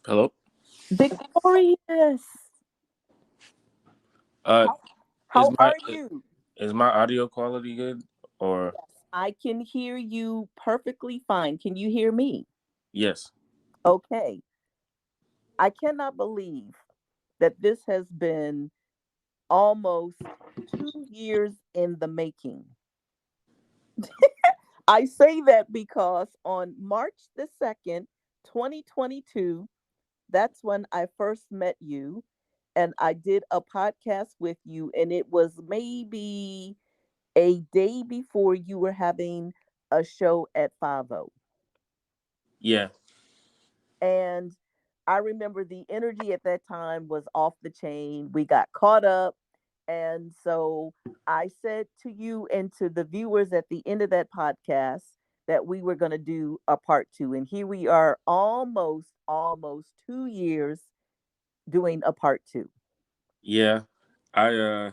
Hello. Victorious, Uh, how, is how my are you? is my audio quality good or Yes, I can hear you perfectly fine. Can you hear me? yes? Okay. I cannot believe that this has been almost 2 years in the making. I say that because on March the 2nd, 2022, that's when I first met you. And I did a podcast with you, and it was maybe a day before you were having a show at 50. Yeah, And I remember the energy at that time was off the chain. We got caught up. And so I said to you and to the viewers at the end of that podcast that we were going to do a part two. And here we are almost 2 years doing a part two. yeah. I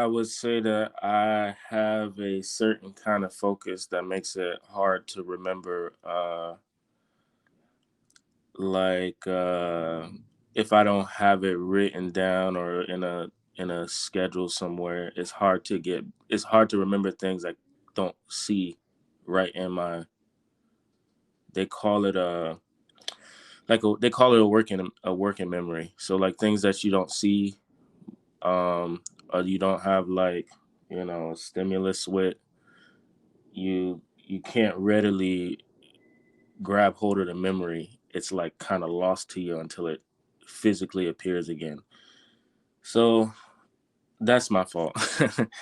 would say that I have a certain kind of focus that makes it hard to remember. Like if I don't have it written down or in a schedule somewhere, it's hard to remember things I don't see right in my. They call it they call it a working memory. So like things that you don't see, or you don't have like a stimulus with, you can't readily grab hold of the memory. It's like kind of lost to you until it physically appears again. So that's my fault.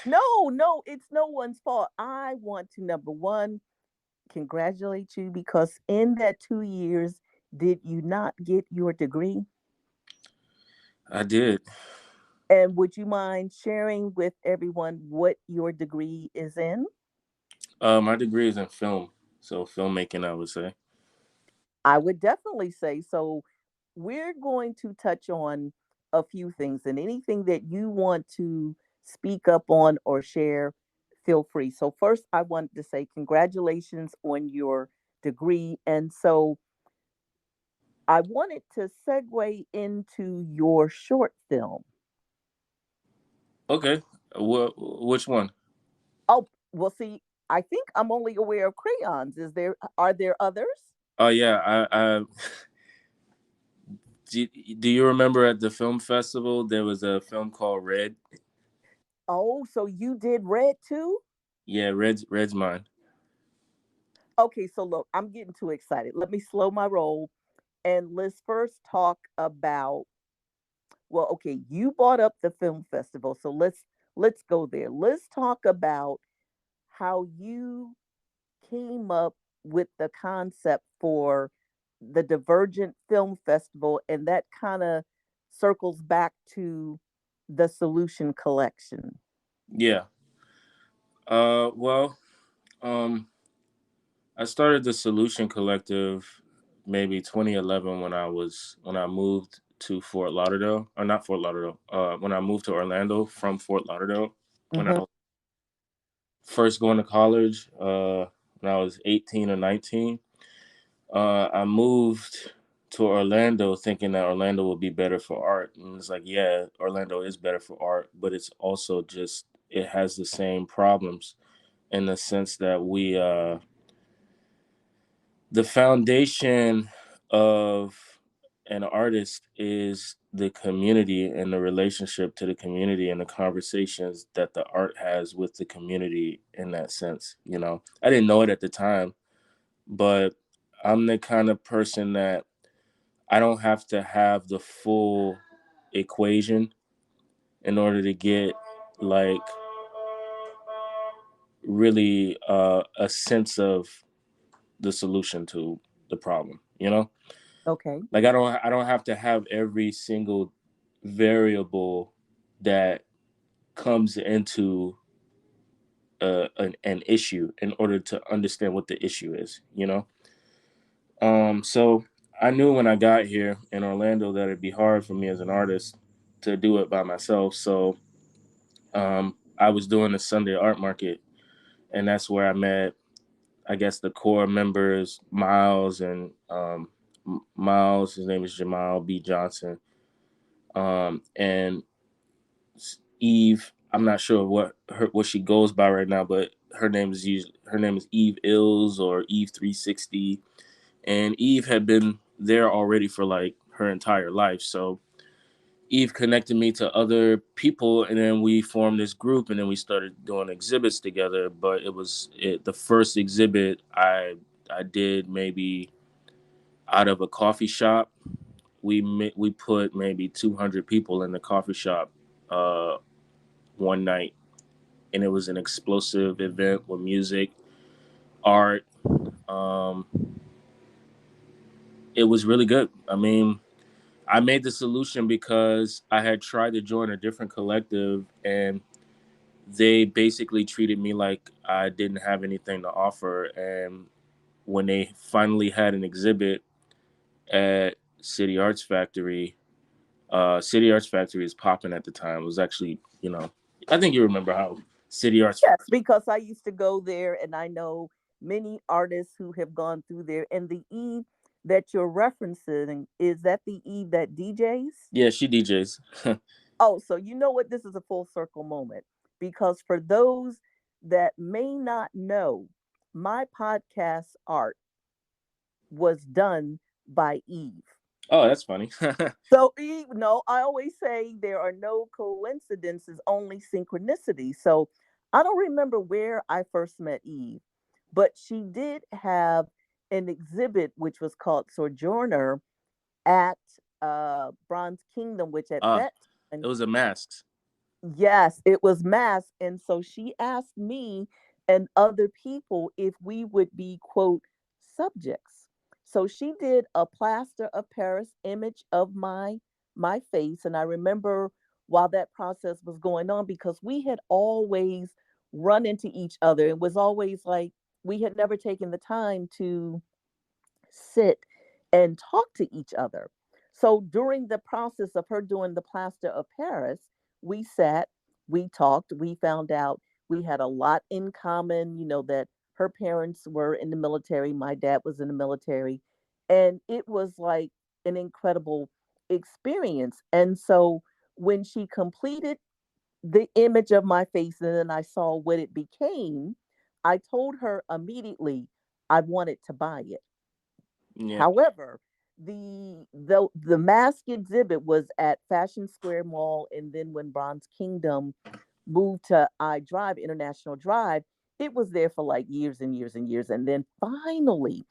No, no, it's no one's fault. I want to, number one, congratulate you because in that 2 years, did you not get your degree? I did. And would you mind sharing with everyone what your degree is in? My degree is in film, so filmmaking, I would say. I would definitely say so. We're going to touch on a few things, and anything that you want to speak up on or share, feel free. So, first, I wanted to say congratulations on your degree. And so, I wanted to segue into your short film. Okay. Which one? Oh, well, see, I think I'm only aware of crayons. Are there others? Oh yeah, do you remember at the film festival there was a film called Red? Oh, so you did red too? Yeah, Red's mine. Okay, so look, I'm getting too excited. Let me slow my roll and let's first talk about, well, okay, you brought up the film festival, so let's go there. Let's talk about how you came up with the concept for the Divergent Film Festival, and that kind of circles back to the Solution Collection. Yeah. Well, um, I started the Solution Collective maybe 2011 when I moved to Fort Lauderdale, or not Fort Lauderdale. When I moved to Orlando from Fort Lauderdale when I Hmm. was first going to college. When I was 18 or 19, I moved to Orlando thinking that Orlando would be better for art, and it's like, yeah, Orlando is better for art, but it's also just it has the same problems in the sense that the foundation of an artist is the community and the relationship to the community and the conversations that the art has with the community in that sense. I didn't know it at the time, but I'm the kind of person that I don't have to have the full equation in order to get like really a sense of the solution to the problem. Okay. Like I don't have to have every single variable that comes into an issue in order to understand what the issue is. So I knew when I got here in Orlando that it'd be hard for me as an artist to do it by myself. So I was doing the Sunday art market, and that's where I met I guess the core members, Miles and Miles, his name is Jamal B. Johnson, and Eve. I'm not sure what she goes by right now, but her name is Eve Ills or Eve 360, and Eve had been there already for like her entire life. So Eve connected me to other people, and then we formed this group, and then we started doing exhibits together. But the first exhibit I did maybe out of a coffee shop. We put maybe 200 people in the coffee shop uh, one night, and it was an explosive event with music, art. Um, it was really good. I mean, I made the solution because I had tried to join a different collective, and they basically treated me like I didn't have anything to offer. And when they finally had an exhibit at City Arts Factory, City Arts Factory is popping at the time. It was actually, I think you remember how City Arts. Yes, because I used to go there and I know many artists who have gone through there. And the Eve that you're referencing, is that the Eve that DJs? Yeah, she DJs. Oh, so you know what? This is a full circle moment because for those that may not know, my podcast art was done by Eve. Oh, that's funny. So, Eve, no, I always say there are no coincidences, only synchronicity. So, I don't remember where I first met Eve, but she did have an exhibit which was called Sojourner at Bronze Kingdom, which at Ah, that it time, was a masks. yes, it was mass. And so she asked me and other people if we would be, quote, subjects. So she did a plaster of Paris image of my face. And I remember while that process was going on, because we had always run into each other. It was always like we had never taken the time to sit and talk to each other. So during the process of her doing the plaster of Paris, we sat, we talked, we found out we had a lot in common, that her parents were in the military, my dad was in the military, and it was like an incredible experience. And so when she completed the image of my face and then I saw what it became, I told her immediately I wanted to buy it. Yeah, However, the mask exhibit was at Fashion Square Mall, and then when Bronze Kingdom moved to I Drive International Drive, it was there for like years and years and years, and then finally,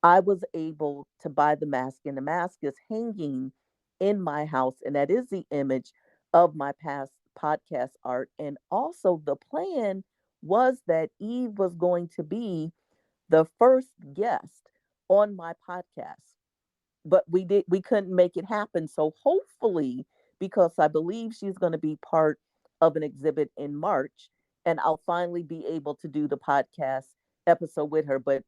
I was able to buy the mask, and the mask is hanging in my house, and that is the image of my past podcast art. And also, the plan was that Eve was going to be the first guest on my podcast, but we couldn't make it happen. So hopefully, because I believe she's going to be part of an exhibit in March, and I'll finally be able to do the podcast episode with her. But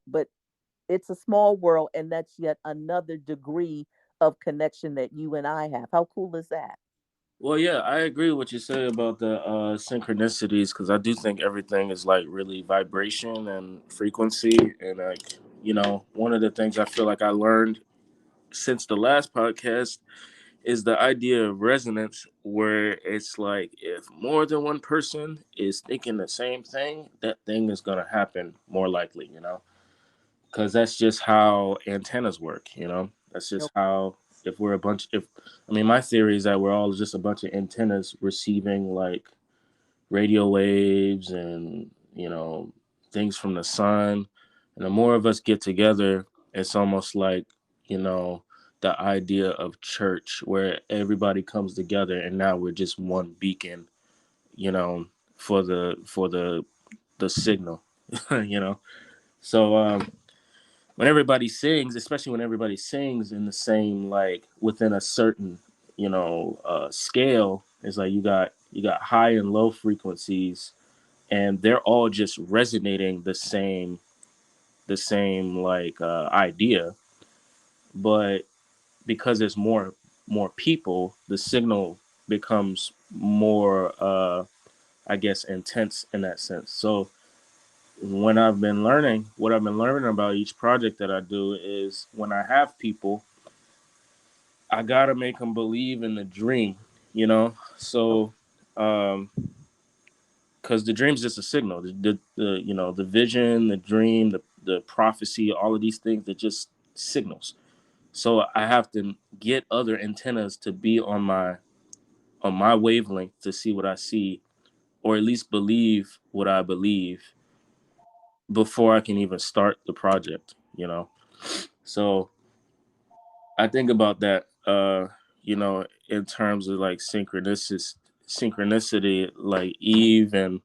it's a small world, and that's yet another degree of connection that you and I have. How cool is that? well, yeah, I agree with what you say about the synchronicities because I do think everything is like really vibration and frequency, and like one of the things I feel like I learned since the last podcast is the idea of resonance, where it's like if more than one person is thinking the same thing, that thing is gonna happen more likely, because that's just how antennas work, That's just how if we're a bunch if I mean my theory is that we're all just a bunch of antennas receiving like radio waves and things from the sun, and the more of us get together, it's almost like you know the idea of church where everybody comes together and now we're just one beacon, you know for the signal. you know so when everybody sings, especially when everybody sings in the same like within a certain scale, it's like you got high and low frequencies, and they're all just resonating the same like idea, but because there's more people, the signal becomes more I guess intense in that sense. So when I've been learning, what I've been learning about each project that I do is when I have people, I gotta make them believe in the dream, you know. Oh, So, um, because the dream's just a signal, the you know the vision, the dream, the prophecy, all of these things, they're just signals. So I have to get other antennas to be on my wavelength to see what I see, or at least believe what I believe before I can even start the project, you know. So I think about that, you know, in terms of like synchronicity, like Eve and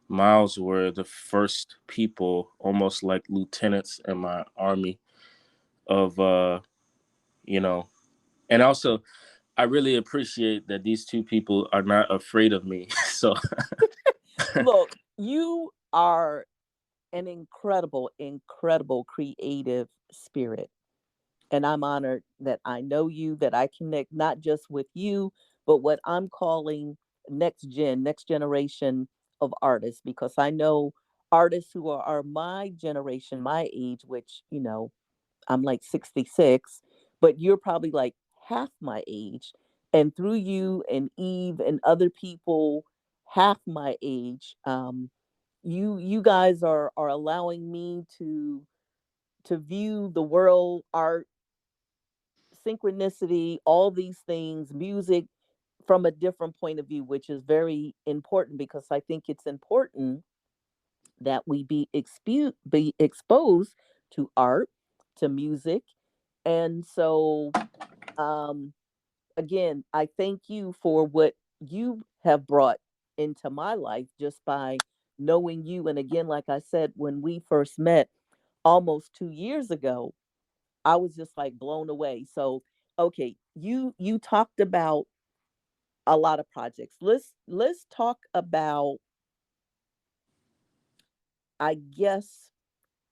Miles were the first people, almost like lieutenants in my army of, you know, and also I really appreciate that these two people are not afraid of me. So, look, you are an incredible, incredible creative spirit. And I'm honored that I know you, that I connect not just with you, but what I'm calling next generation of artists, because I know artists who are my generation, my age, which, I'm like 66, but you're probably like half my age. And through you and Eve and other people half my age, you guys are allowing me to view the world, art, synchronicity, all these things, music from a different point of view, which is very important because I think it's important that we be exposed to art, to music. And so um again, I thank you for what you have brought into my life just by knowing you. And again, like I said, when we first met almost 2 years ago, I was just like blown away. So, okay, you talked about a lot of projects. Let's talk about, I guess,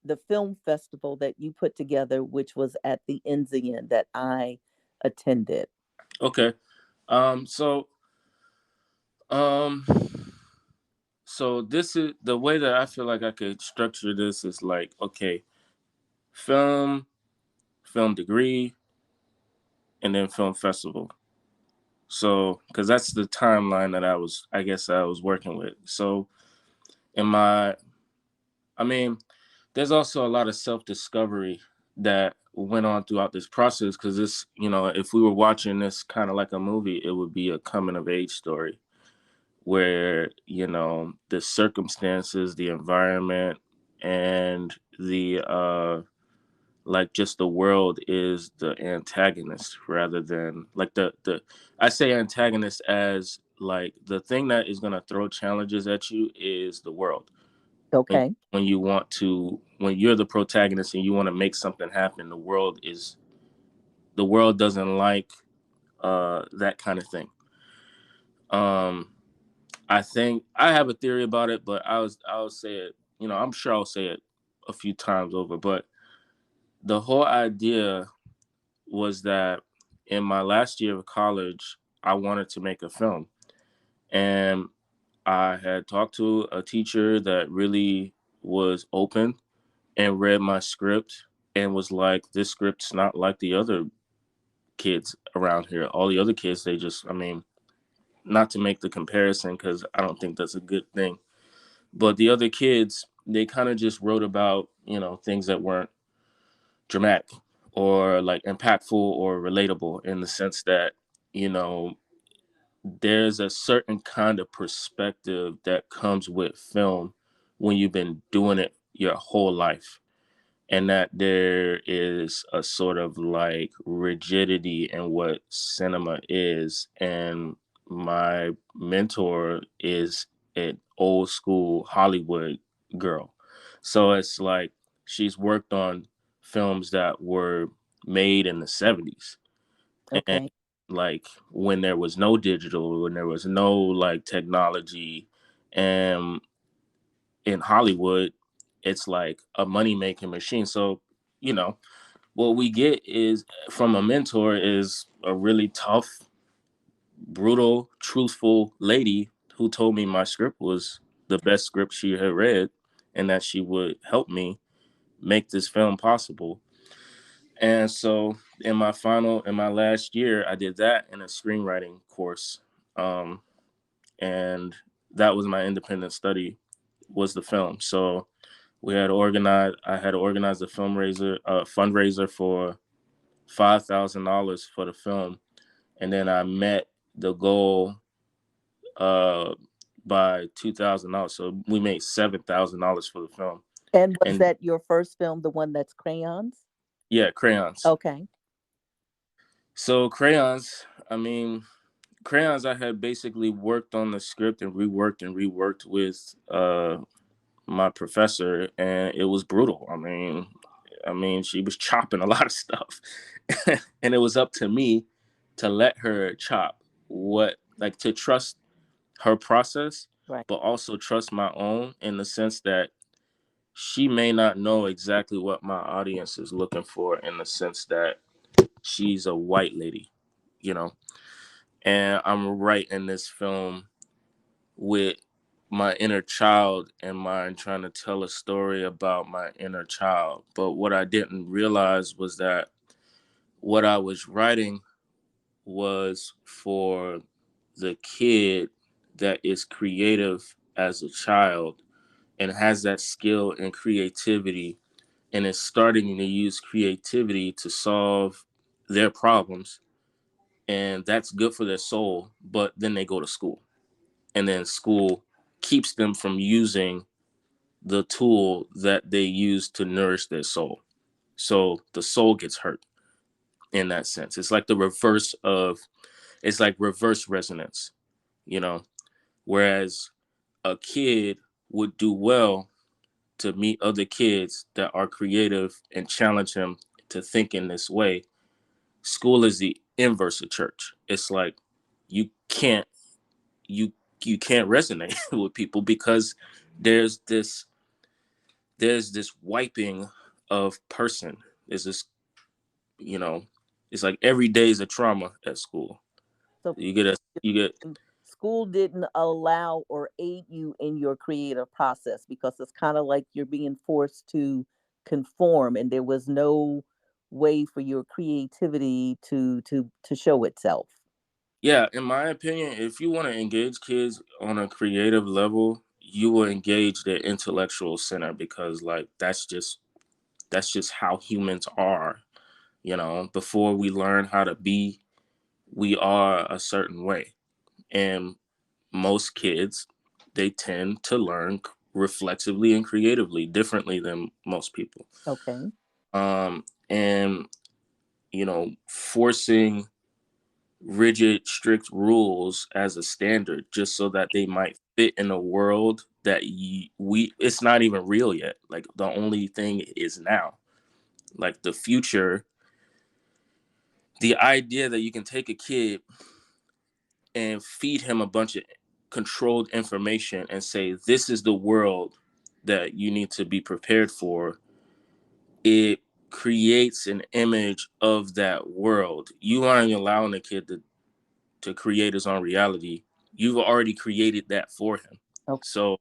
the film festival that you put together, which was at the Enzian that I attended. okay. Um, so, um, so this is the way that I feel like I could structure this is like, okay, film, film degree, and then film festival. So, because that's the timeline that I guess I was working with. So, in my, I mean, there's also a lot of self discovery that went on throughout this process. Because this, you know, if we were watching this kind of like a movie, it would be a coming of age story where, you know, the circumstances, the environment, and the, like just the world is the antagonist rather than like the I say antagonist as like the thing that is going to throw challenges at you is the world. Okay. When you want to, when you're the protagonist and you want to make something happen, the world doesn't like that kind of thing. um I think I have a theory about it, but I'll say it, you know, I'm sure I'll say it a few times over, but the whole idea was that in my last year of college, I wanted to make a film. And I had talked to a teacher that really was open and read my script and was like, this script's not like the other kids around here. All the other kids, they just, I mean, not to make the comparison because I don't think that's a good thing. But the other kids, they kind of just wrote about, you know, things that weren't dramatic or like impactful or relatable in the sense that, you know, there's a certain kind of perspective that comes with film when you've been doing it your whole life, and that there is a sort of like rigidity in what cinema is. And my mentor is an old school Hollywood girl, so it's like she's worked on films that were made in the 70s, and Okay. like when there was no digital, when there was no like technology. And in Hollywood, it's like a money making machine. So, you know, what we get is from a mentor is a really tough, brutal, truthful lady who told me my script was the best script she had read. and that she would help me make this film possible. And so in my last year, I did that in a screenwriting course. Um, and that was my independent study, was the film. So I had organized a fundraiser for $5,000 for the film. And then I met the goal uh, by $2,000. So we made $7,000 for the film. And was And that your first film, the one that's crayons? yeah, crayons. Okay. So crayons, I mean, crayons, I had basically worked on the script and reworked with my professor, and it was brutal. I mean, she was chopping a lot of stuff, and it was up to me to let her chop to trust her process, Right. but also trust my own in the sense that she may not know exactly what my audience is looking for, in the sense that she's a white lady, you know, and I'm writing this film with my inner child in mind, trying to tell a story about my inner child. But what I didn't realize was that what I was writing was for the kid that is creative as a child and has that skill and creativity and is starting to use creativity to solve their problems. And that's good for their soul. But then they go to school, and then school keeps them from using the tool that they use to nourish their soul. So the soul gets hurt in that sense. It's like reverse resonance, you know, whereas a kid would do well to meet other kids that are creative and challenge him to think in this way. School is the inverse of church. It's like you can't you you can't resonate with people because there's this there's this wiping of person. There's this, you know, it's like every day is a trauma at school. So You get school didn't allow or aid you in your creative process because it's kind of like you're being forced to conform, and there was no way for your creativity to show itself. Yeah, in my opinion, if you want to engage kids on a creative level, you will engage their intellectual center, because like that's just how humans are. You know, before we learn how to be, we are a certain way. And most kids, they tend to learn reflexively and creatively differently than most people. Okay. And forcing rigid, strict rules as a standard just so that they might fit in a world that it's not even real yet. Like the only thing is now. Like the future, the idea that you can take a kid and feed him a bunch of controlled information and say this is the world that you need to be prepared for, it creates an image of that world. You aren't allowing the kid to create his own reality. You've already created that for him. Okay. So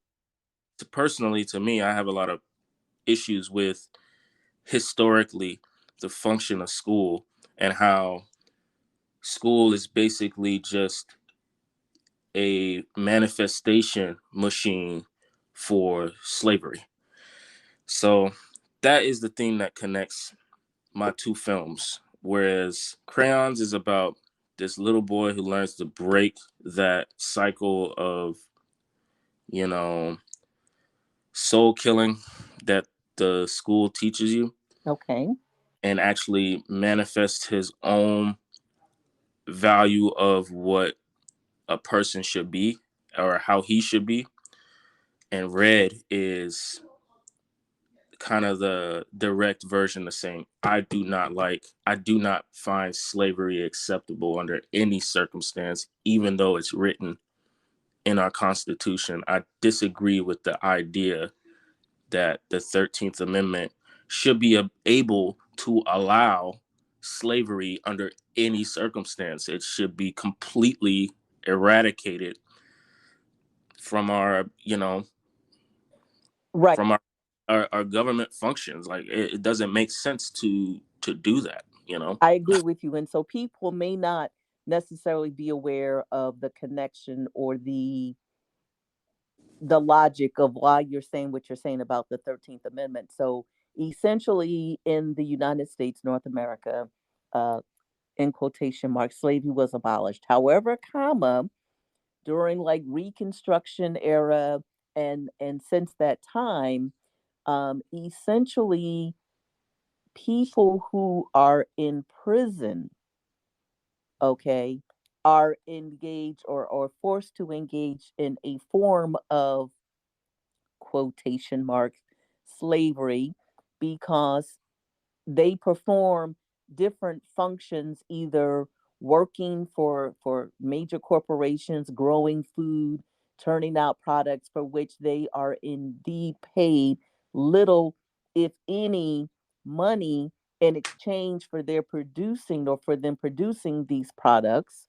personally, to me, I have a lot of issues with historically the function of school, and how school is basically just a manifestation machine for slavery. So that is the thing that connects my two films. Whereas Crayons is about this little boy who learns to break that cycle of, you know, soul killing that the school teaches you, Okay. and actually manifest his own value of what a person should be or how he should be. And Red is kind of the direct version of saying, I do not find slavery acceptable under any circumstance, even though it's written in our Constitution. I disagree with the idea that the 13th Amendment should be able to allow slavery under any circumstance. It should be completely eradicated from our, Right. from our government functions. Like it doesn't make sense to do that, you know. I agree with you. And so people may not necessarily be aware of the connection or the logic of why you're saying what you're saying about the 13th Amendment. So essentially in the United States, North America, uh, in quotation marks, slavery was abolished. However, comma, during like Reconstruction era and since that time, essentially people who are in prison, okay, are engaged or forced to engage in a form of quotation marks slavery because they perform different functions, either working for major corporations, growing food, turning out products for which they are indeed paid little, if any, money in exchange for their producing or for them producing these products.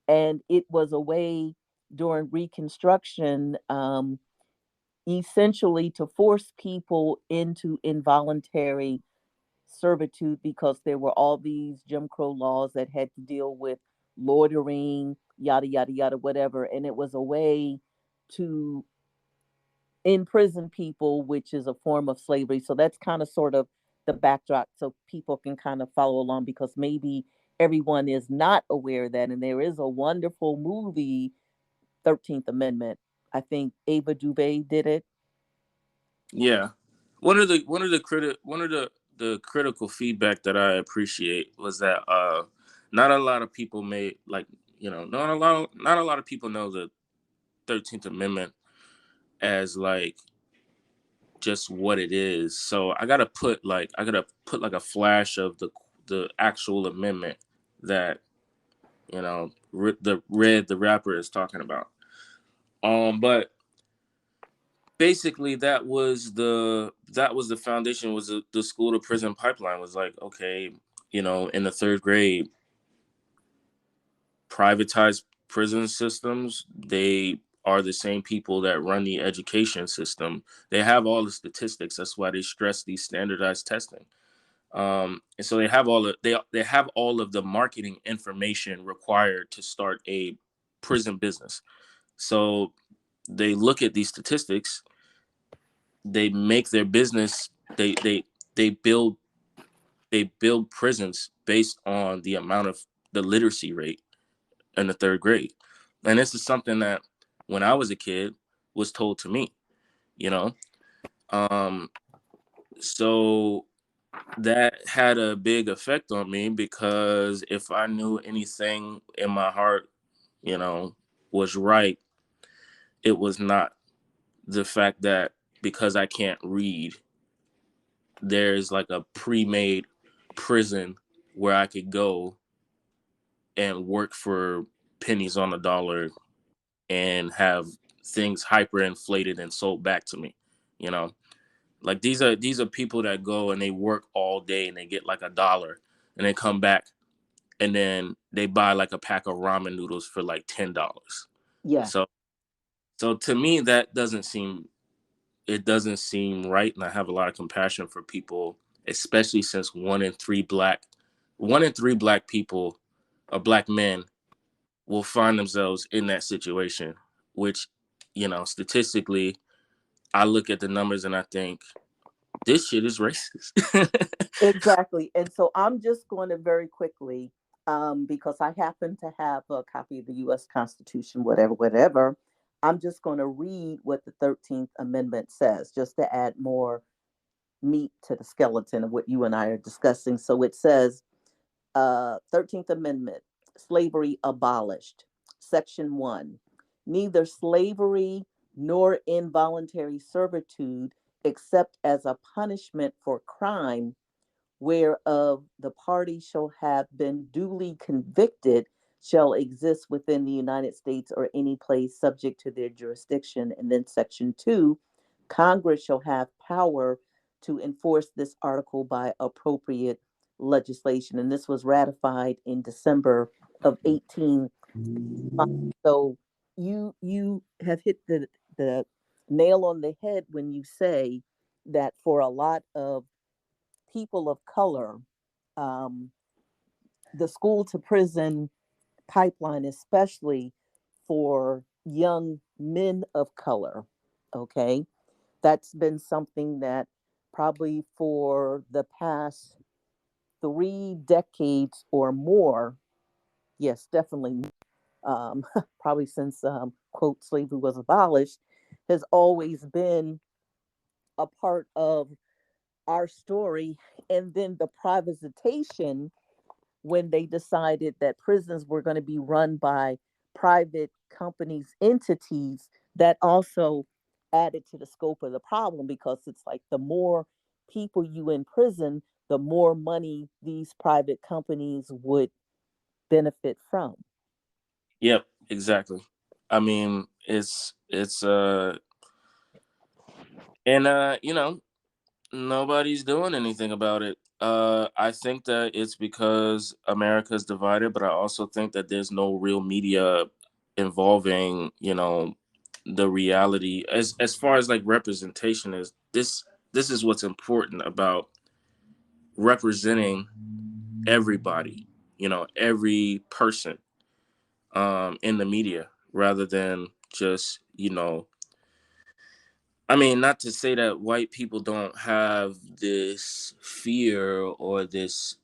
And it was a way during Reconstruction, essentially to force people into involuntary servitude because there were all these Jim Crow laws that had to deal with loitering, yada, yada, yada, whatever. And it was a way to imprison people, which is a form of slavery. So that's kind of sort of the backdrop so people can kind of follow along because maybe everyone is not aware of that. And there is a wonderful movie, 13th Amendment. I think Ava DuVernay did it. Yeah. One of the critical feedback that I appreciate was that not a lot of people made like, you know, not a lot of people know the 13th Amendment as like just what it is. So I gotta put like a flash of the actual amendment that, you know, the rapper is talking about. But basically that was the foundation, was the school to prison pipeline. Was like, okay, you know, in the third grade, privatized prison systems, they are the same people that run the education system. They have all the statistics. That's why they stress these standardized testing. And so they have all of the marketing information required to start a prison business. So they look at these statistics, they make their business, they build they build prisons based on the amount of the literacy rate in the third grade. And this is something that when I was a kid was told to me, you know. Um so that had a big effect on me, because if I knew anything in my heart, you know, was right, it was not the fact that because I can't read, there's like a pre-made prison where I could go and work for pennies on the dollar and have things hyperinflated and sold back to me, you know. Like these are people that go and they work all day and they get like $1 and they come back and then they buy like a pack of ramen noodles for like $10. Yeah, So so to me that doesn't seem right, and I have a lot of compassion for people, especially since one in three black people or black men will find themselves in that situation, which, you know, statistically, I look at the numbers and I think this shit is racist. exactly. And so I'm just going to very quickly, because I happen to have a copy of the U.S. Constitution, whatever, whatever. I'm just going to read what the 13th Amendment says, just to add more meat to the skeleton of what you and I are discussing. So it says, 13th Amendment, slavery abolished. Section 1, neither slavery nor involuntary servitude, except as a punishment for crime whereof the party shall have been duly convicted, shall exist within the United States or any place subject to their jurisdiction. And then section 2, Congress shall have power to enforce this article by appropriate legislation. And this was ratified in December of 18. So you have hit the nail on the head when you say that for a lot of people of color, um, the school to prison pipeline, especially for young men of color, okay, that's been something that probably for the past 3 decades or more, yes, definitely, um, probably since, quote, slavery was abolished, has always been a part of our story. And then the privatization, when they decided that prisons were going to be run by private companies, entities, that also added to the scope of the problem, because it's like the more people you in prison, the more money these private companies would benefit from. Yep, exactly. I mean, it's and nobody's doing anything about it. I think that it's because America's divided, but I also think that there's no real media involving, the reality as far as like representation is. This is what's important about representing everybody, every person in the media rather than just, I mean, not to say that white people don't have this fear or this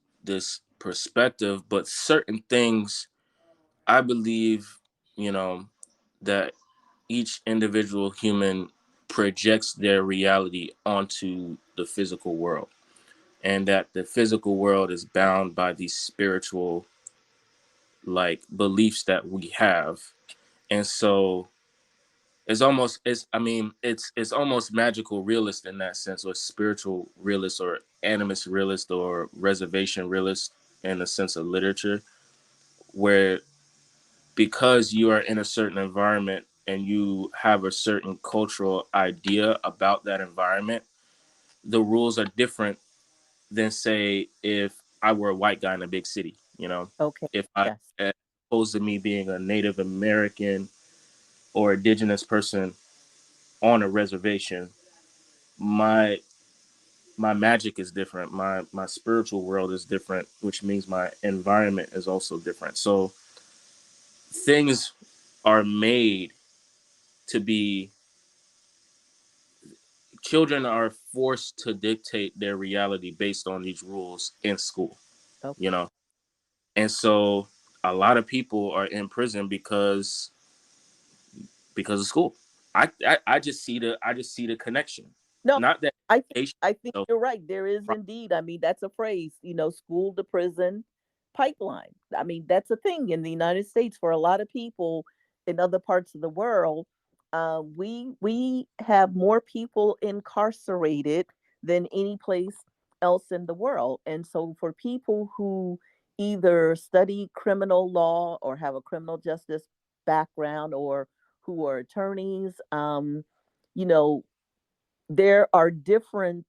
perspective, but certain things I believe, you know, that each individual human projects their reality onto the physical world, and that the physical world is bound by these spiritual like beliefs that we have. And so it's almost magical realist in that sense, or spiritual realist, or animist realist, or reservation realist in the sense of literature, where because you are in a certain environment and you have a certain cultural idea about that environment, the rules are different than, say, if I were a white guy in a big city. Okay. If I, Yes. as opposed to me being a Native American or indigenous person on a reservation, my my magic is different. My spiritual world is different, which means my environment is also different. So things are made to be, children are forced to dictate their reality based on these rules in school, you Okay. know. And so a lot of people are in prison because of school. I just see the connection. No, Not that I think education I think itself you're right. There is is a problem. indeed. I mean, that's a phrase, school to prison pipeline. I mean, that's a thing in the United States for a lot of people in other parts of the world. We have more people incarcerated than any place else in the world, and so for people who either study criminal law or have a criminal justice background, or who are attorneys, you know there are different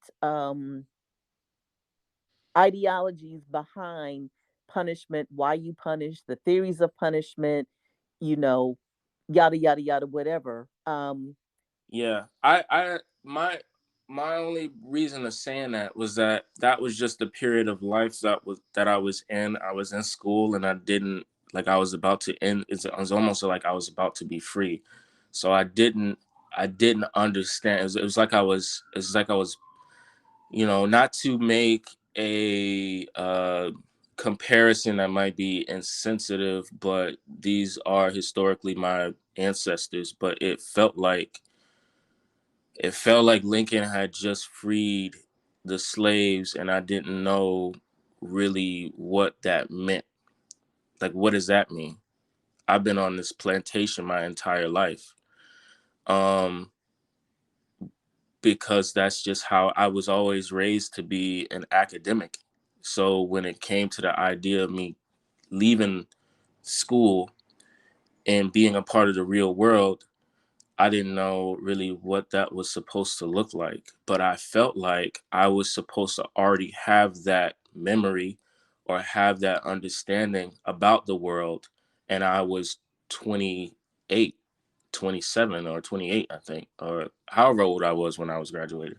ideologies behind punishment, why you punish, the theories of punishment, you know, yada yada yada, whatever. Yeah, my only reason of saying that was that was just the period of life that I was in. I was in school and I didn't, like, I was about to end. It was almost like I was about to be free, so I didn't understand. It was like I was, not to make a comparison that might be insensitive, but these are historically my ancestors. But it felt like Lincoln had just freed the slaves, and I didn't know really what that meant. Like, what does that mean? I've been on this plantation my entire life, um, because that's just how I was always raised to be an academic. So when it came to the idea of me leaving school and being a part of the real world, I didn't know really what that was supposed to look like, but I felt like I was supposed to already have that memory or have that understanding about the world. And I was 28, 27 or 28, I think, or however old I was when I was graduated.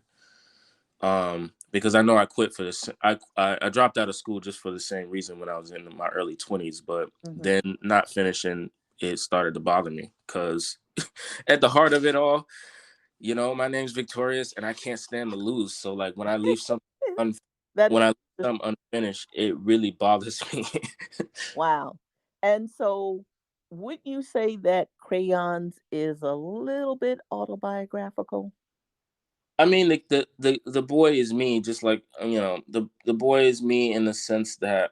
Because I know I quit for this. I dropped out of school just for the same reason when I was in my early 20s, but Hmm. then not finishing it started to bother me because at the heart of it all, my name's Victorious and I can't stand to lose. So like when I leave something un- That when is I leave just something unfinished, it really bothers me. wow. And so, would you say that Crayons is a little bit autobiographical? I mean, the boy is me, just like the boy is me in the sense that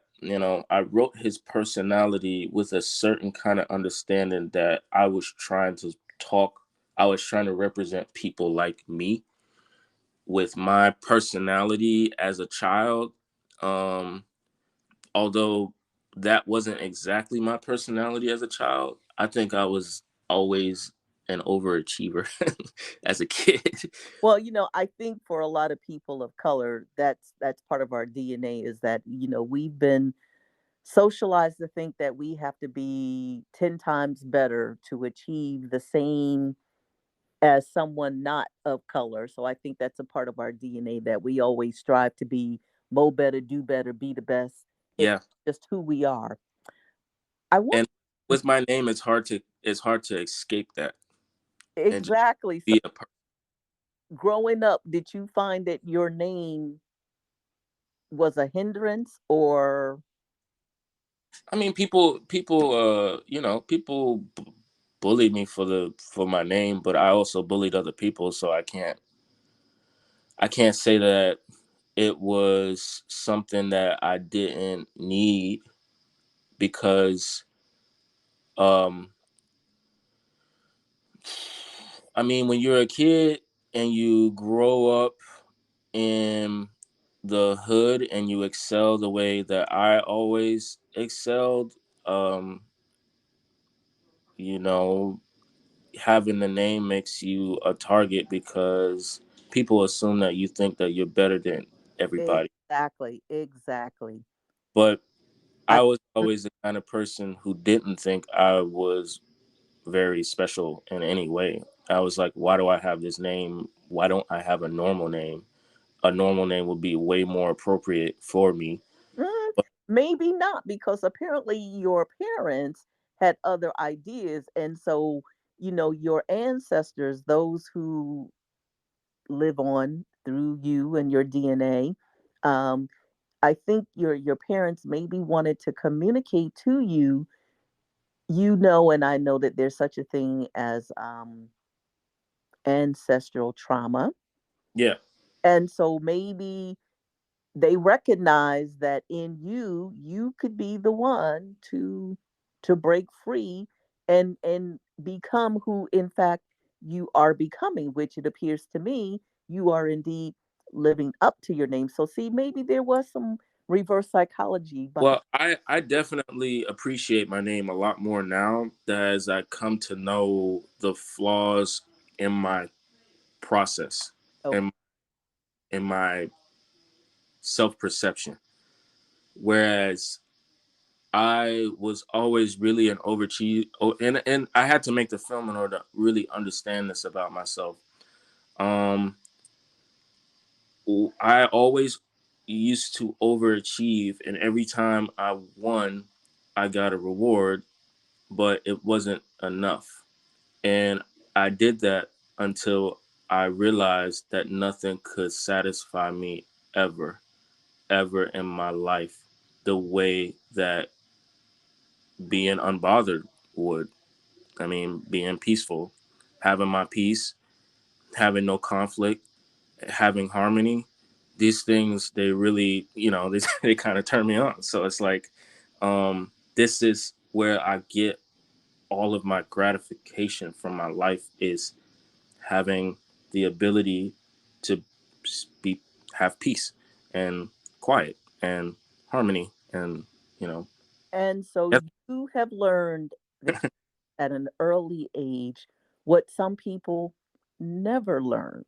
I wrote his personality with a certain kind of understanding that I was trying to represent people like me with my personality as a child. Um, Although that wasn't exactly my personality as a child, I think I was always an overachiever as a kid. Well, I think for a lot of people of color, that's part of our DNA is that, we've been socialized to think that we have to be 10 times better to achieve the same as someone not of color. So I think that's a part of our DNA that we always strive to be mo better, do better, be the best. It's Yeah, just who we are. I want and with my name, it's hard to escape that and just exactly. So be a person. growing up, did you find that your name was a hindrance or I mean, people bullied me for my name, but I also bullied other people, so I can't say that it was something that I didn't need because um I mean, when you're a kid and you grow up in the hood and you excel the way that I always excelled, um, you know, having the name makes you a target because people assume that you think that you're better than everybody. exactly, exactly. But I I was always the kind of person who didn't think I was very special in any way. I was like, why do I have this name? Why don't I have a normal name? A normal name would be way more appropriate for me. mm, But maybe not because apparently your parents had other ideas and so, your ancestors, those who live on through you and your DNA, um, I think your parents maybe wanted to communicate to you, and I know that there's such a thing as ancestral trauma. yeah, And so maybe they recognize that in you could be the one to break free and become who in fact you are becoming, which it appears to me you are indeed living up to your name. So see, maybe there was some reverse psychology behind. well, I definitely appreciate my name a lot more now as I come to know the flaws in my process Okay. and in my self perception. Whereas I was always really an overachiever, and I had to make the film in order to really understand this about myself. Um, I always used to overachieve, and every time I won, I got a reward, but it wasn't enough. And I did that until I realized that nothing could satisfy me ever, ever in my life the way that being unbothered would. I mean, being peaceful, having my peace, having no conflict, having harmony. These things, they really, they kind of turn me on. So it's like, this is where I get all of my gratification from my life is having the ability to be have peace and quiet and harmony and you know And so yeah. you have learned that at an early age what some people never learn.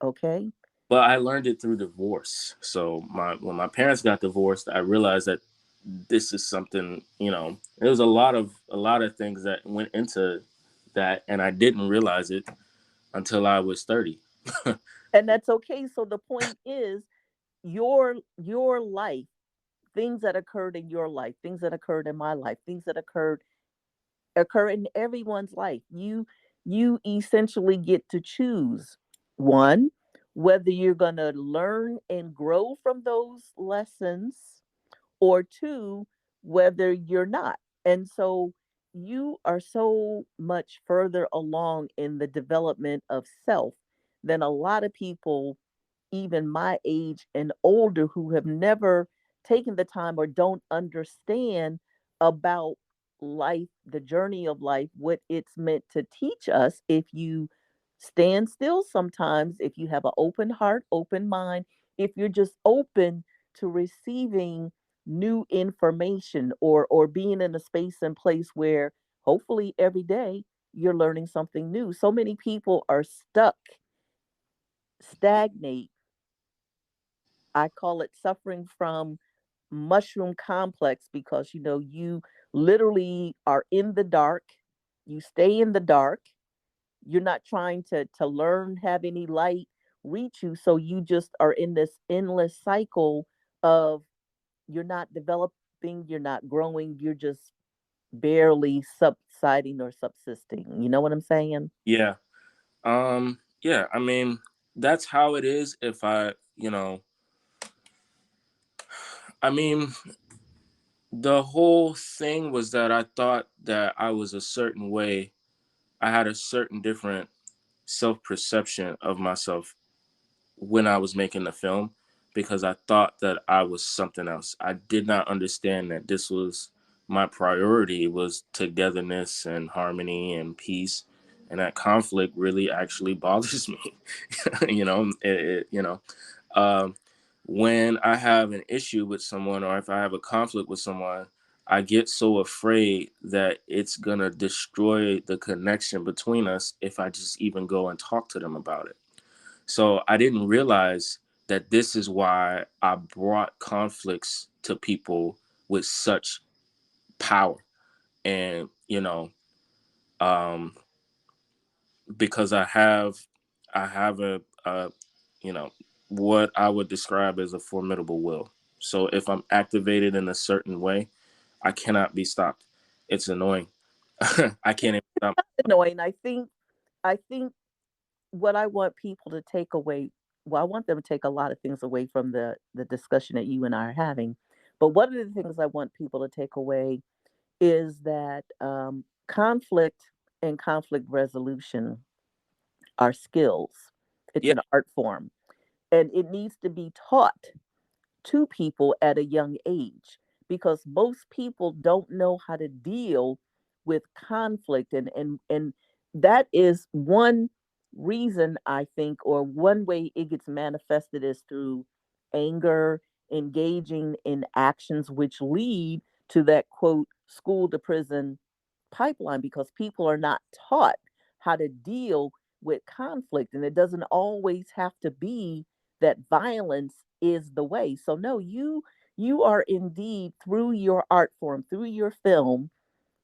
Okay. But I learned it through divorce. So when my parents got divorced, I realized that this is something, there was a lot of things that went into that, and I didn't realize it until I was 30. And that's okay. So the point is your life, things that occurred in your life, things that occurred in my life, things that occur in everyone's life. You essentially get to choose one, whether you're going to learn and grow from those lessons, or two, whether you're not. And so you are so much further along in the development of self than a lot of people, even my age and older, who have never taken the time or don't understand about life, the journey of life, what it's meant to teach us. If you stand still sometimes, if you have an open heart, open mind, if you're just open to receiving new information, or being in a space and place where hopefully every day you're learning something new. So many people are stuck, stagnate. I call it suffering from mushroom complex, because you literally are in the dark. You stay in the dark. You're not trying to learn, have any light reach you. So you just are in this endless cycle of, you're not developing, you're not growing, you're just barely subsiding or subsisting. You know what I'm saying? Yeah. Yeah, I mean, that's how it is. If I, I mean, the whole thing was that I thought that I was a certain way. I had a certain different self perception of myself when I was making the film, because I thought that I was something else. I did not understand that this was my priority, was togetherness and harmony and peace, and that conflict really actually bothers me. Um, when I have an issue with someone, or if I have a conflict with someone, I get so afraid that it's gonna destroy the connection between us if I just even go and talk to them about it. So I didn't realize that this is why I brought conflicts to people with such power. And, um, because I have a you know, what I would describe as a formidable will. So if I'm activated in a certain way, I cannot be stopped. It's annoying. I can't even stop. Annoying. I think what I want people to take away, well, I want them to take a lot of things away from the discussion that you and I are having. But one of the things I want people to take away is that conflict and conflict resolution are skills. It's Yeah, an art form, and it needs to be taught to people at a young age, because most people don't know how to deal with conflict, and that is one reason, I think, or one way it gets manifested, is through anger, engaging in actions which lead to that quote school to prison pipeline, because people are not taught how to deal with conflict, and it doesn't always have to be that violence is the way. So no, you are indeed, through your art form, through your film,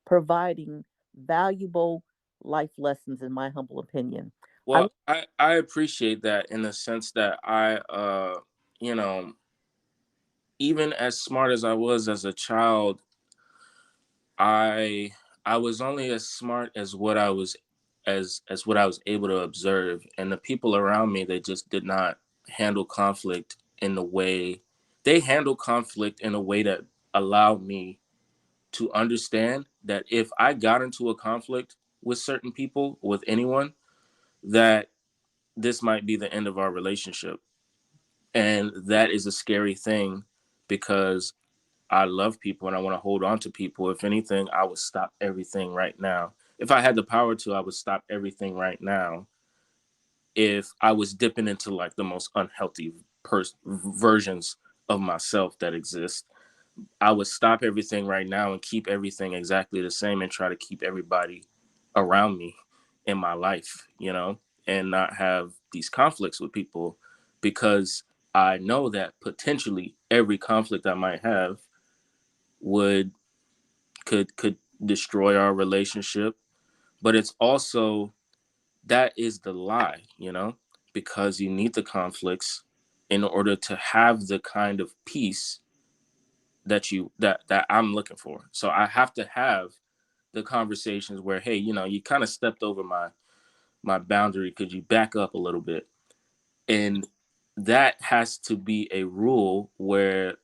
providing valuable life lessons, in my humble opinion. I well, I appreciate that, in the sense that you know, even as smart as I was as a child, I I was only as smart as what I was, as what I was able to observe, and the people around me, they just did not handle conflict in the way they handle conflict in a way that allowed me to understand that if I got into a conflict with certain people, with anyone, that this might be the end of our relationship. And that is a scary thing, because I love people and I want to hold on to people. If anything, I would stop everything right now. If I had the power to, I would stop everything right now if I was dipping into like the most unhealthy versions of myself that exist. I would stop everything right now and keep everything exactly the same, and try to keep everybody around me in my life, and not have these conflicts with people, because I know that potentially every conflict I might have would could destroy our relationship, but it's also, that is the lie, because you need the conflicts in order to have the kind of peace that I'm looking for. So I have to have the conversations where, hey, you kind of stepped over my boundary. Could you back up a little bit? And that has to be a rule where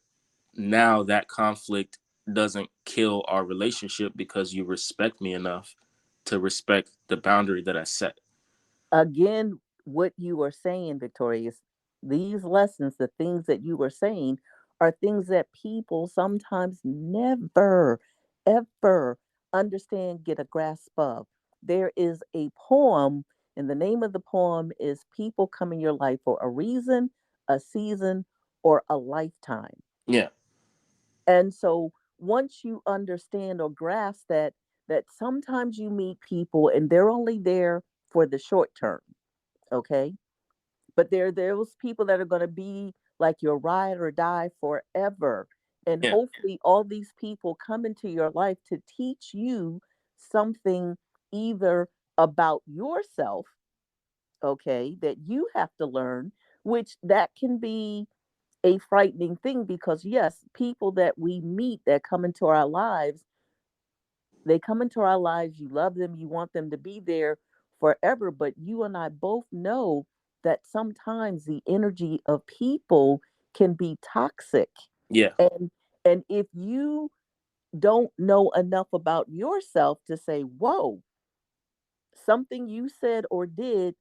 now that conflict doesn't kill our relationship because you respect me enough to respect the boundary that I set. Again, what you are saying, Victorious, these lessons, the things that you were saying, are things that people sometimes never, ever understand, get a grasp of. There is a poem, and the name of the poem is People Come in Your Life for a Reason, a Season, or a Lifetime. Yeah, And so once you understand or grasp that sometimes you meet people and they're only there for the short term, okay? But there are those people that are going to be like your ride or die forever. And yeah, hopefully all these people come into your life to teach you something, either about yourself, okay, that you have to learn, which that can be a frightening thing, because yes, people that we meet that come into our lives, they come into our lives, you love them, you want them to be there forever, but you and I both know that sometimes the energy of people can be toxic. yeah, And if you don't know enough about yourself to say, whoa, something you said or did,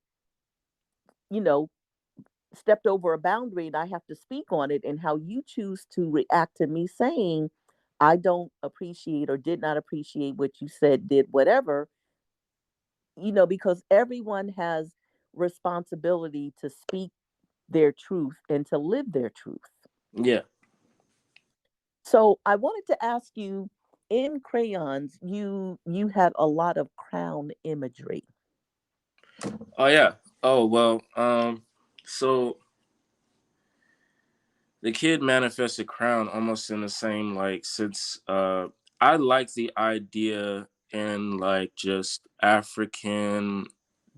you know, stepped over a boundary, and I have to speak on it, and how you choose to react to me saying, I don't appreciate or did not appreciate what you said, did whatever, because everyone has responsibility to speak their truth and to live their truth. yeah. So I wanted to ask you, in crayons, you had a lot of crown imagery. Oh yeah. Oh well. So the kid manifested crown almost in the same, like, since I like the idea in, like, just African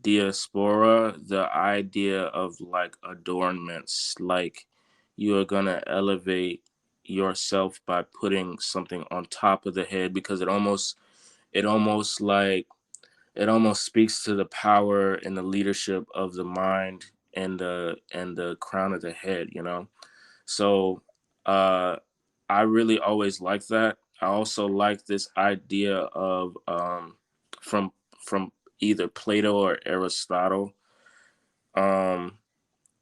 diaspora, the idea of, like, adornments, like you are gonna elevate yourself by putting something on top of the head, because it almost like it almost speaks to the power and the leadership of the mind and the crown of the head. So uh, I really always like that. I also like this idea of from from either Plato or Aristotle, um,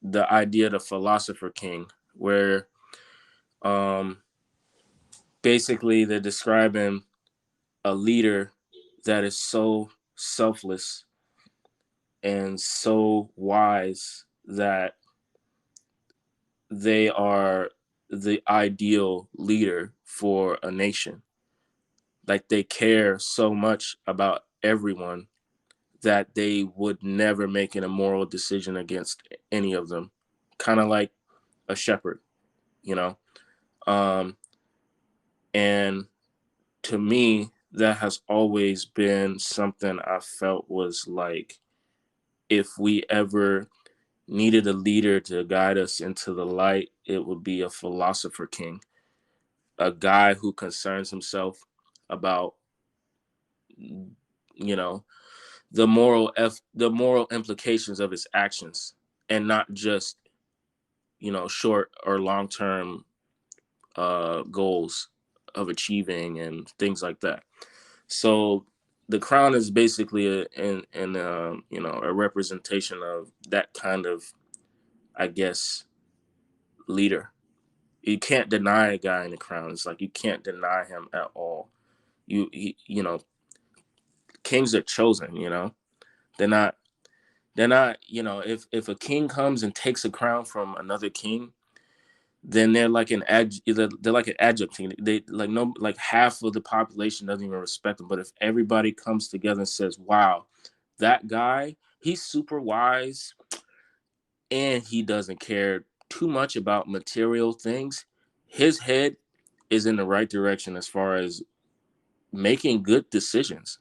the idea of the philosopher king, where um, basically they're describing a leader that is so selfless and so wise that they are the ideal leader for a nation. Like, they care so much about everyone that they would never make an immoral decision against any of them. Kind of like a shepherd, you know? Um, and to me, that has always been something I felt was like, if we ever needed a leader to guide us into the light, it would be a philosopher king, a guy who concerns himself about, you know, the moral implications of his actions, and not just, short or long term goals of achieving and things like that. So the crown is basically a representation of that kind of, I guess, leader. You can't deny a guy in the crown. It's like you can't deny him at all. Kings are chosen. They're not. They're not. If a king comes and takes a crown from another king, then they're like an adjunct team. They, like, no, like, half of the population doesn't even respect them. But if everybody comes together and says, "Wow, that guy, he's super wise, and he doesn't care too much about material things. His head is in the right direction as far as making good decisions."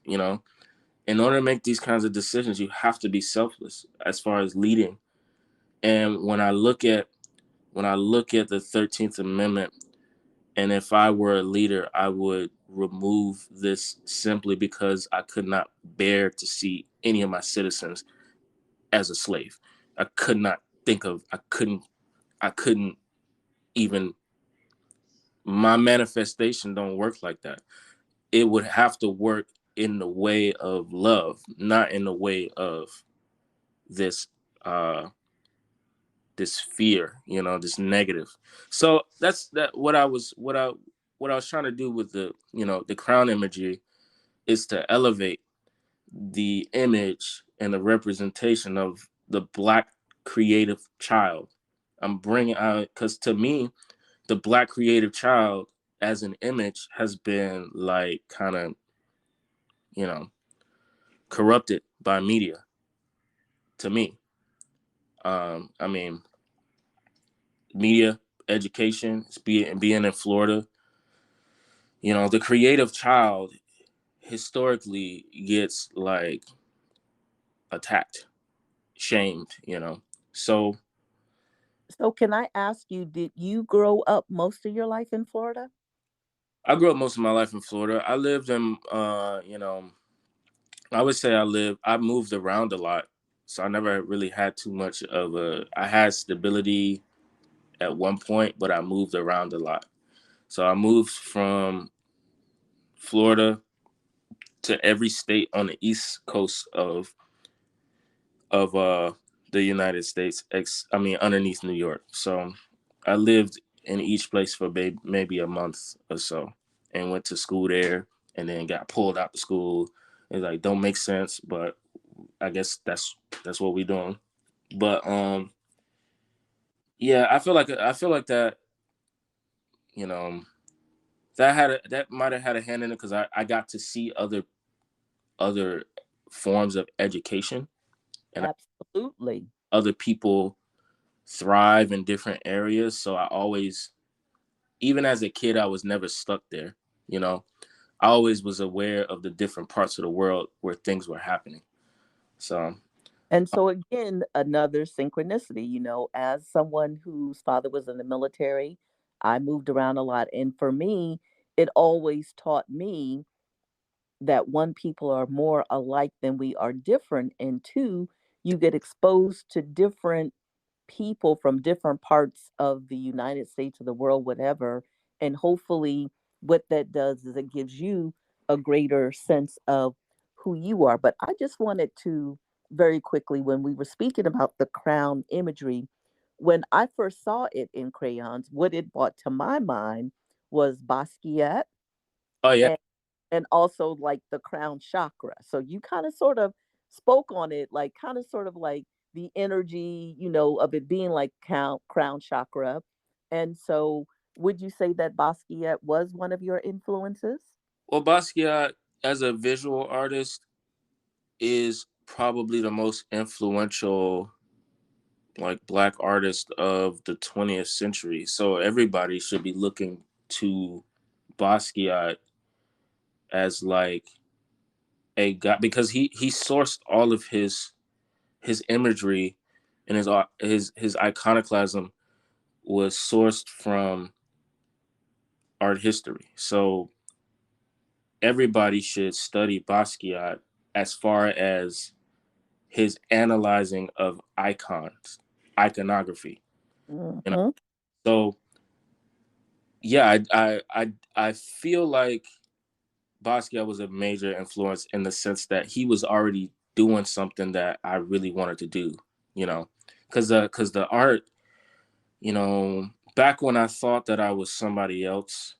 in order to make these kinds of decisions, you have to be selfless as far as leading. And when I look at the 13th Amendment, and if I were a leader, I would remove this simply because I could not bear to see any of my citizens as a slave. I could not think of, I couldn't even, my manifestation don't work like that. It would have to work in the way of love, not in the way of this, uh, this fear, this negative. So that's that. What I was trying to do with the crown imagery is to elevate the image and the representation of the Black creative child. I'm bringing out, because to me, the Black creative child as an image has been like kind of, you know, corrupted by media to me. I mean, media, education, being in Florida, the creative child historically gets like attacked, shamed. So So can I ask you, did you grow up most of your life in Florida? I grew up most of my life in Florida. I lived in, I would say I moved around a lot. So I never really had too much I had stability at one point, but I moved around a lot. So I moved from Florida to every state on the east coast of the United States. I mean, underneath New York. So I lived in each place for maybe a month or so, and went to school there, and then got pulled out of school. It's like don't make sense, but I guess that's what we're doing. But yeah, I feel like that you know that might have had a hand in it because I got to see other forms of education and Absolutely. other people thrive in different areas. So I always, even as a kid, I was never stuck there. You know, I always was aware of the different parts of the world where things were happening. So, And so again, another synchronicity, as someone whose father was in the military, I moved around a lot. And for me, it always taught me that one, people are more alike than we are different. And two, you get exposed to different people from different parts of the United States or the world, whatever. And hopefully, what that does is it gives you a greater sense of who you are. But I just wanted to very quickly, when we were speaking about the crown imagery, when I first saw it in crayons, what it brought to my mind was Basquiat oh yeah, and also like the crown chakra. So you kind of sort of spoke on it, like kind of sort of like the energy, of it being like crown chakra. And so would you say that Basquiat was one of your influences? well, Basquiat as a visual artist is probably the most influential like Black artist of the 20th century. So everybody should be looking to Basquiat as like a guy because he sourced all of his imagery and his iconoclasm was sourced from art history. So everybody should study Basquiat as far as his analyzing of icons, iconography. You know, Hmm. so yeah, I feel like Basquiat was a major influence in the sense that he was already doing something that I really wanted to do. You know, because the art, back when I thought that I was somebody else,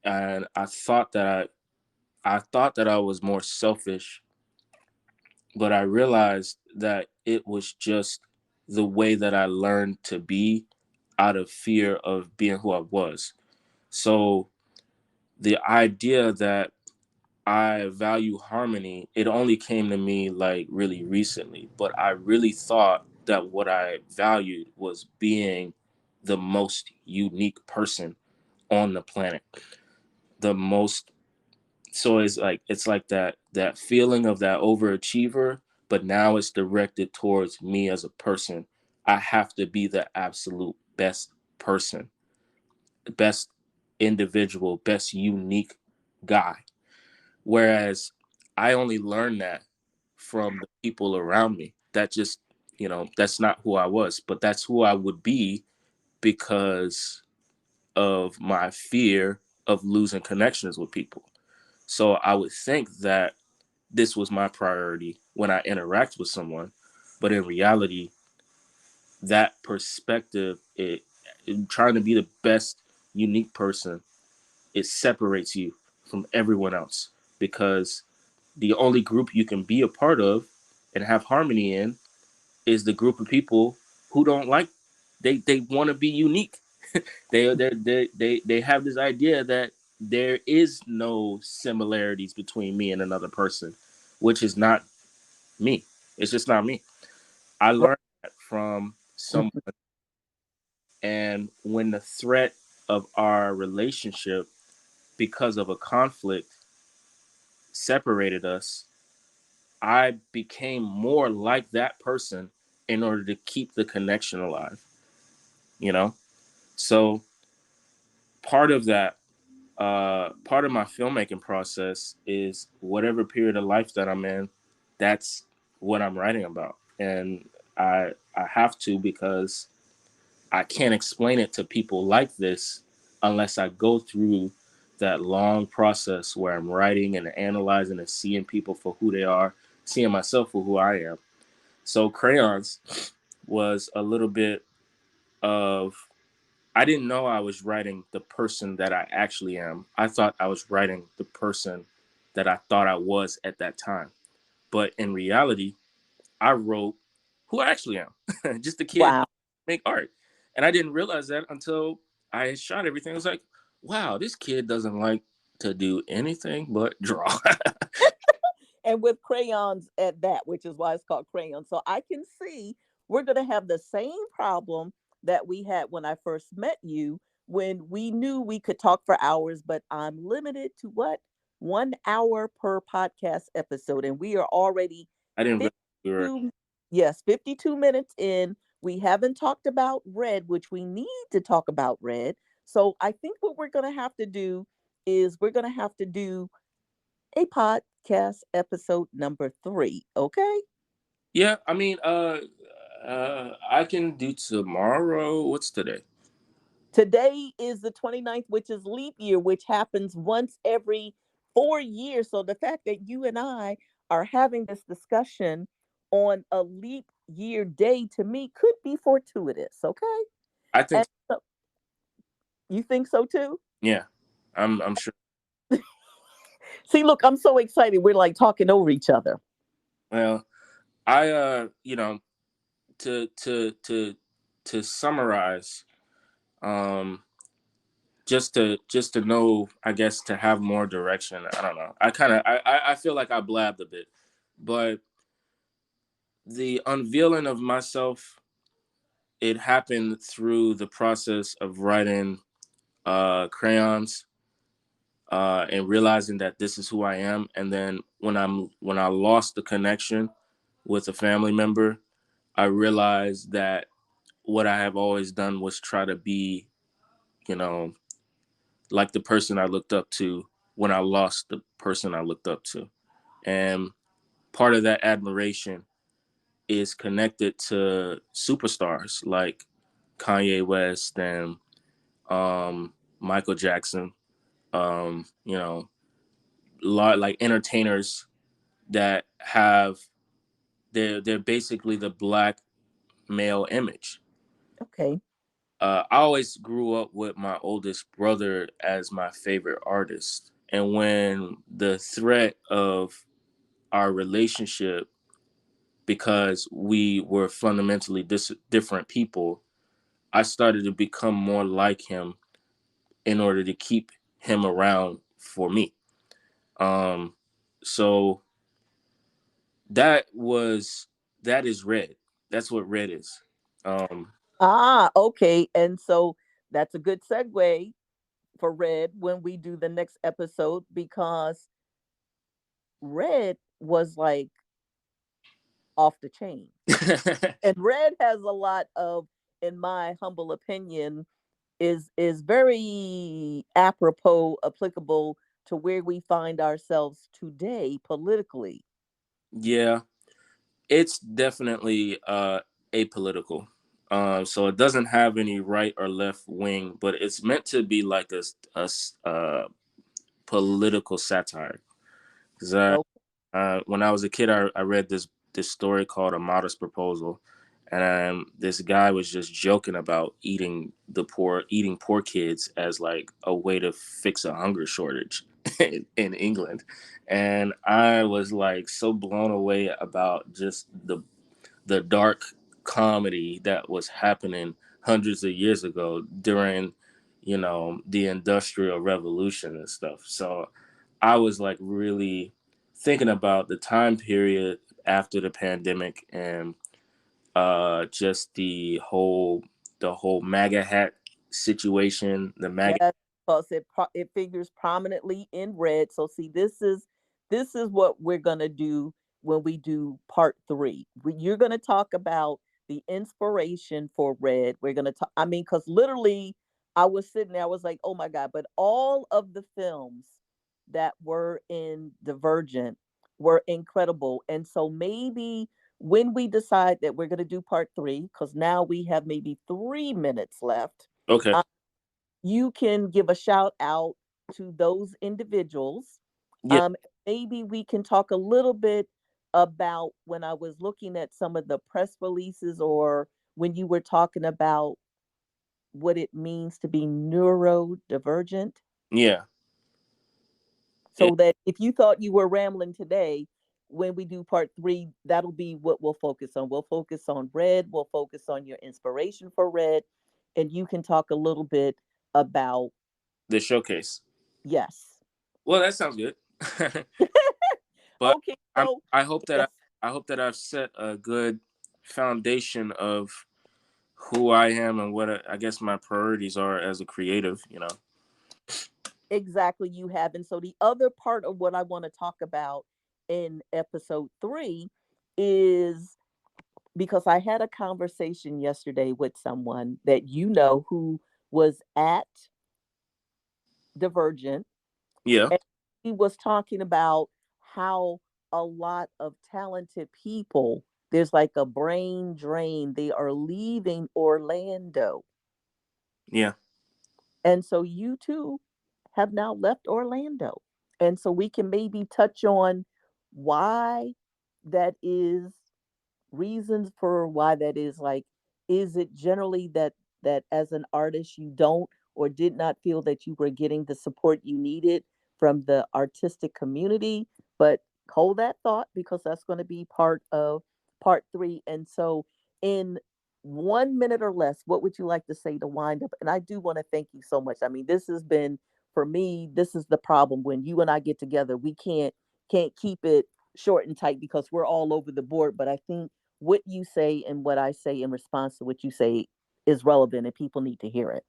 and I thought that I was more selfish, but I realized that it was just the way that I learned to be out of fear of being who I was. So the idea that I value harmony, it only came to me like really recently, but I really thought that what I valued was being the most unique person on the planet, the most So it's like that feeling of that overachiever, but now it's directed towards me as a person. I have to be the absolute best person, best individual, best unique guy. Whereas I only learned that from the people around me. That just, that's not who I was, but that's who I would be because of my fear of losing connections with people. So I would think that this was my priority when I interact with someone, but in reality, that perspective, trying to be the best unique person, it separates you from everyone else because the only group you can be a part of and have harmony in is the group of people who don't like, they want to be unique. They have this idea that there is no similarities between me and another person, which is not me. It's just not me. I Right. learned that from someone, and when the threat of our relationship because of a conflict separated us, I became more like that person in order to keep the connection alive, you know? So part of that, part of my filmmaking process is whatever period of life that I'm in, that's what I'm writing about. And I have to because I can't explain it to people like this unless I go through that long process where I'm writing and analyzing and seeing people for who they are, seeing myself for who I am. So Crayons was a little bit of, I didn't know I was writing the person that I actually am. I thought I was writing the person that I thought I was at that time. But in reality, I wrote who I actually am, just a kid Wow. make art. And I didn't realize that until I shot everything. I was like, wow, this kid doesn't like to do anything but draw. And with crayons at that, which is why it's called crayon. So I can see we're going to have the same problem that we had when I first met you, when we knew we could talk for hours, but I'm limited to what? 1 hour per podcast episode. And we are already I didn't realize we were. 52, yes, 52 minutes in. We haven't talked about red, which we need to talk about red. So I think what we're going to have to do is we're going to have to do a podcast episode number 3. Okay. Yeah, I mean, I can do tomorrow. What's today? Today is the 29th, which is leap year, which happens once every 4 years. So the fact that you and I are having this discussion on a leap year day to me could be fortuitous. Okay. I think, And so you think so too? yeah, I'm sure. See, look, I'm so excited. We're like talking over each other. Well, I to to to to summarize, um just to know, I guess, to have more direction. I don't know. I feel like I blabbed a bit, but the unveiling of myself, it happened through the process of writing Crayons, and realizing that this is who I am. And then when I lost the connection with a family member, I realized that what I have always done was try to be, you know, like the person I looked up to when I lost the person I looked up to. And part of that admiration is connected to superstars like Kanye West and Michael Jackson, you know, lot like entertainers that have, they're basically the black male image. Okay. I always grew up with my oldest brother as my favorite artist. And when the threat of our relationship, because we were fundamentally different people, I started to become more like him in order to keep him around for me. Um, so that was, that is red. That's what red is. Um, Ah, okay. And so that's a good segue for red when we do the next episode because red was like off the chain. And red has a lot of, in my humble opinion, is very apropos, applicable to where we find ourselves today politically. Yeah, it's definitely apolitical. So it doesn't have any right or left wing, but it's meant to be like a political satire. Because Oh, when I was a kid, I read this story called A Modest Proposal, and this guy was just joking about eating poor kids as like a way to fix a hunger shortage in England, and I was like so blown away about just the dark comedy that was happening hundreds of years ago during, the Industrial Revolution and stuff. So I was like really thinking about the time period after the pandemic and just the whole MAGA hat situation, the MAGA. yes, because it figures prominently in red. So see, this is what we're gonna do when we do part three. You're gonna talk about the inspiration for red. We're gonna talk. I mean, because literally, I was sitting there. I was like, oh my god! But all of the films that were in Divergent were incredible, and so maybe when we decide that we're gonna do part three, because now we have maybe 3 minutes left, Okay. you can give a shout out to those individuals. Yeah. Um, Maybe we can talk a little bit about when I was looking at some of the press releases, or when you were talking about what it means to be neurodivergent. Yeah. Yeah. So that if you thought you were rambling today, when we do part three, that'll be what we'll focus on. We'll focus on red, we'll focus on your inspiration for red, and you can talk a little bit about, The showcase. yes. Well, that sounds good. But Okay, I'm, so I hope that yes, I hope that I've set a good foundation of who I am and what I guess my priorities are as a creative. exactly, you have. And so the other part of what I want to talk about in episode three is, because I had a conversation yesterday with someone that you know who was at Divergent, Yeah. and he was talking about how a lot of talented people, there's like a brain drain. They are leaving Orlando. Yeah. And so you too have now left Orlando. And so we can maybe touch on why that is, reasons for why that is. Like, is it generally that as an artist you don't or did not feel that you were getting the support you needed from the artistic community? But hold that thought, because that's going to be part of part three. And so in 1 minute or less, what would you like to say to wind up? And I do want to thank you so much. I mean, this has been, for me, this is the problem when you and I get together. We can't keep it short and tight because we're all over the board. But I think what you say and what I say in response to what you say is relevant, and people need to hear it.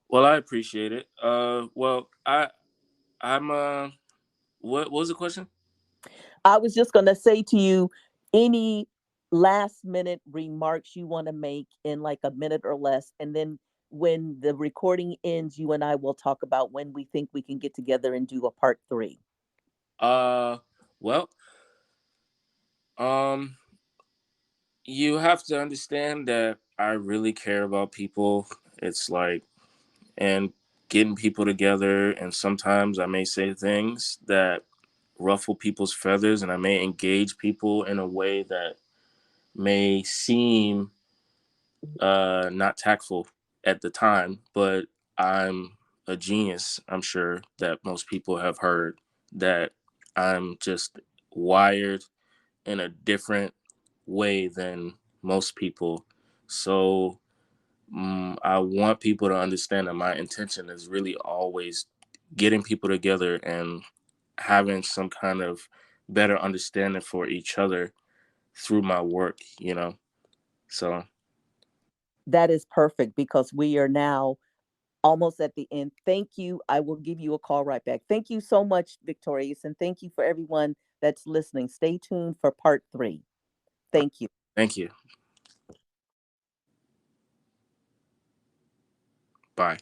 Well, I appreciate it. Well, I'm what was the question? I was just going to say to you, any last minute remarks you want to make in like a minute or less. And then when the recording ends, you and I will talk about when we think we can get together and do a part three. Uh, well, um, you have to understand that I really care about people. It's like, and getting people together, and sometimes I may say things that ruffle people's feathers, and I may engage people in a way that may seem not tactful at the time, but I'm a genius. I'm sure that most people have heard that I'm just wired in a different way than most people. So I want people to understand that my intention is really always getting people together and having some kind of better understanding for each other through my work. So, That is perfect, because we are now almost at the end. Thank you. I will give you a call right back. Thank you so much, Victorious, and thank you for everyone that's listening, stay tuned for part 3. Thank you. Thank you. Bye.